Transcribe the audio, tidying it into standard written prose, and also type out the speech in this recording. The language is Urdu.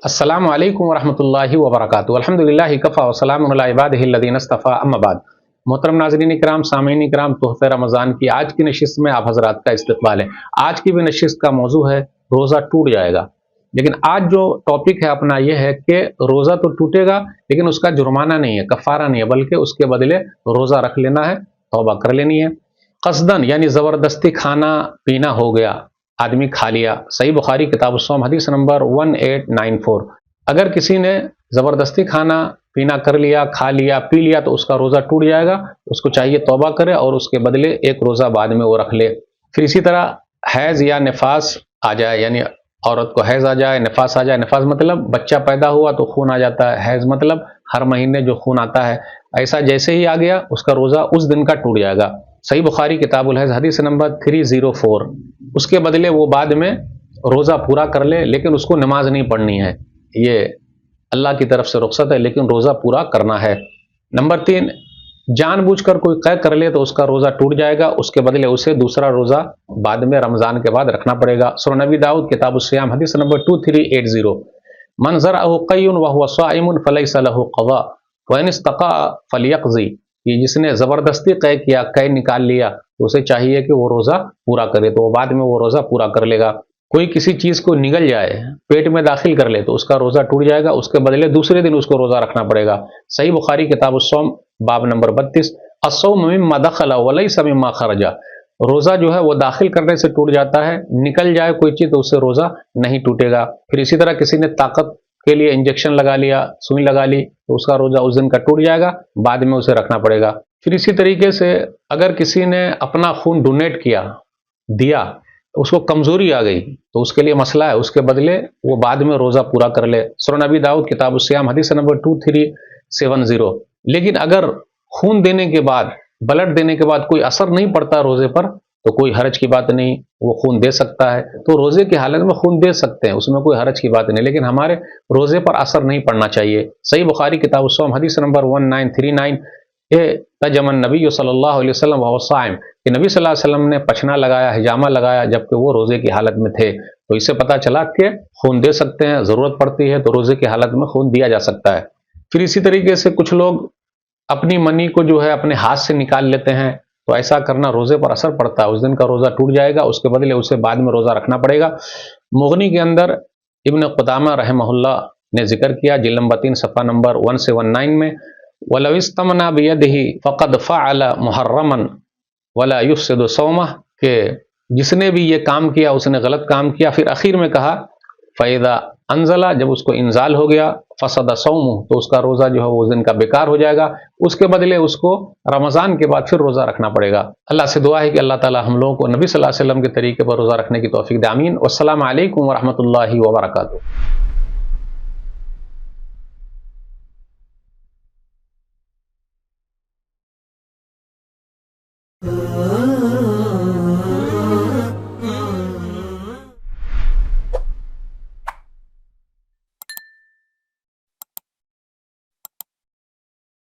السلام علیکم ورحمۃ اللہ وبرکاتہ۔ الحمدللہ کفا وسلام علی عبادہ الذین اصطفیٰ، اما بعد۔ محترم ناظرین کرام، سامعین کرام، تحفہ رمضان کی آج کی نشست میں آپ حضرات کا استقبال ہے۔ آج کی بھی نشست کا موضوع ہے روزہ ٹوٹ جائے گا، لیکن آج جو ٹاپک ہے اپنا یہ ہے کہ روزہ تو ٹوٹے گا لیکن اس کا جرمانہ نہیں ہے، کفارہ نہیں ہے، بلکہ اس کے بدلے روزہ رکھ لینا ہے، توبہ کر لینی ہے۔ قصدن یعنی زبردستی کھانا پینا ہو گیا، آدمی کھا لیا۔ صحیح بخاری کتاب الصوم حدیث نمبر 1894۔ اگر کسی نے زبردستی کھانا پینا کر لیا، کھا لیا، پی لیا تو اس کا روزہ ٹوٹ جائے گا، اس کو چاہیے توبہ کرے اور اس کے بدلے ایک روزہ بعد میں وہ رکھ لے۔ پھر اسی طرح حیض یا نفاس آ جائے، یعنی عورت کو حیض آ جائے، نفاس آ جائے۔ نفاس مطلب بچہ پیدا ہوا تو خون آ جاتا ہے، حیض مطلب ہر مہینے جو خون آتا ہے، ایسا جیسے ہی آ گیا اس کا روزہ اس دن کا ٹوٹ جائے گا۔ صحیح بخاری کتاب الحیض حدیث نمبر 304۔ اس کے بدلے وہ بعد میں روزہ پورا کر لے، لیکن اس کو نماز نہیں پڑھنی ہے، یہ اللہ کی طرف سے رخصت ہے، لیکن روزہ پورا کرنا ہے۔ نمبر 3، جان بوجھ کر کوئی قے کر لے تو اس کا روزہ ٹوٹ جائے گا، اس کے بدلے اسے دوسرا روزہ بعد میں رمضان کے بعد رکھنا پڑے گا۔ سنن نبی داؤد کتاب الصیام حدیث نمبر 2380۔ من زرعہ قی وہو صائم فلیس لہ قضاء وان استقاء فلیقضی۔ یہ جس نے زبردستی قے کیا، قے نکال لیا، تو اسے چاہیے کہ وہ روزہ پورا کرے، تو وہ بعد میں وہ روزہ پورا کر لے گا۔ کوئی کسی چیز کو نگل جائے، پیٹ میں داخل کر لے تو اس کا روزہ ٹوٹ جائے گا، اس کے بدلے دوسرے دن اس کو روزہ رکھنا پڑے گا۔ صحیح بخاری کتاب الصوم باب نمبر 32۔ الصوم مما دخل ولیس مما خرج۔ روزہ جو ہے وہ داخل کرنے سے ٹوٹ جاتا ہے، نکل جائے کوئی چیز تو اس سے روزہ نہیں ٹوٹے گا۔ پھر اسی طرح کسی نے طاقت کے لیے انجیکشن لگا لیا، سوئی لگا لی، تو اس کا روزہ اس دن کا ٹوٹ جائے گا، بعد میں اسے رکھنا پڑے گا۔ پھر اسی طریقے سے اگر کسی نے اپنا خون ڈونیٹ کیا، دیا، اس کو کمزوری آ گئی تو اس کے لیے مسئلہ ہے، اس کے بدلے وہ بعد میں روزہ پورا کر لے۔ سنن نبی داؤد کتاب الصیام حدیث نمبر 2370۔ لیکن اگر خون دینے کے بعد، بلڈ دینے کے بعد کوئی اثر نہیں پڑتا روزے پر تو کوئی حرج کی بات نہیں، وہ خون دے سکتا ہے، تو روزے کی حالت میں خون دے سکتے ہیں، اس میں کوئی حرج کی بات نہیں، لیکن ہمارے روزے پر اثر نہیں پڑنا چاہیے۔ صحیح بخاری کتاب الصوم حدیث نمبر 1939۔ تجم النبی صلی اللہ علیہ وسلم وهو صائم، کہ نبی صلی اللہ علیہ وسلم نے پچھنا لگایا، حجامہ لگایا جبکہ وہ روزے کی حالت میں تھے، تو اس سے پتہ چلا کہ خون دے سکتے ہیں، ضرورت پڑتی ہے تو روزے کی حالت میں خون دیا جا سکتا ہے۔ پھر اسی طریقے سے کچھ لوگ اپنی منی کو جو ہے اپنے ہاتھ سے نکال لیتے ہیں، تو ایسا کرنا روزے پر اثر پڑتا ہے، اس دن کا روزہ ٹوٹ جائے گا، اس کے بدلے اسے بعد میں روزہ رکھنا پڑے گا۔ مغنی کے اندر ابن قدامہ رحمہ اللہ نے ذکر کیا، جلد نمبر 3 صفحہ نمبر 1 سے 19 میں، وَلَوْ اسْتَمْنَا بِيَدِهِ فَقَدْ فَعَلَ مُحَرَّمًا وَلَا يُفْسِدُ صَوْمَهُ، کہ جس نے بھی یہ کام کیا اس نے غلط کام کیا۔ پھر اخیر میں کہا فَإِذَا أَنزَلَ، جب اس کو انزال ہو گیا، فَسَدَ صَوْمُهُ، تو اس کا روزہ جو ہے وہ اس دن کا بیکار ہو جائے گا، اس کے بدلے اس کو رمضان کے بعد پھر روزہ رکھنا پڑے گا۔ اللہ سے دعا ہے کہ اللہ تعالی ہم لوگوں کو نبی صلی اللہ علیہ وسلم کے طریقے پر روزہ رکھنے کی توفیق دے، آمین۔ والسلام علیکم ورحمۃ اللہ وبرکاتہ۔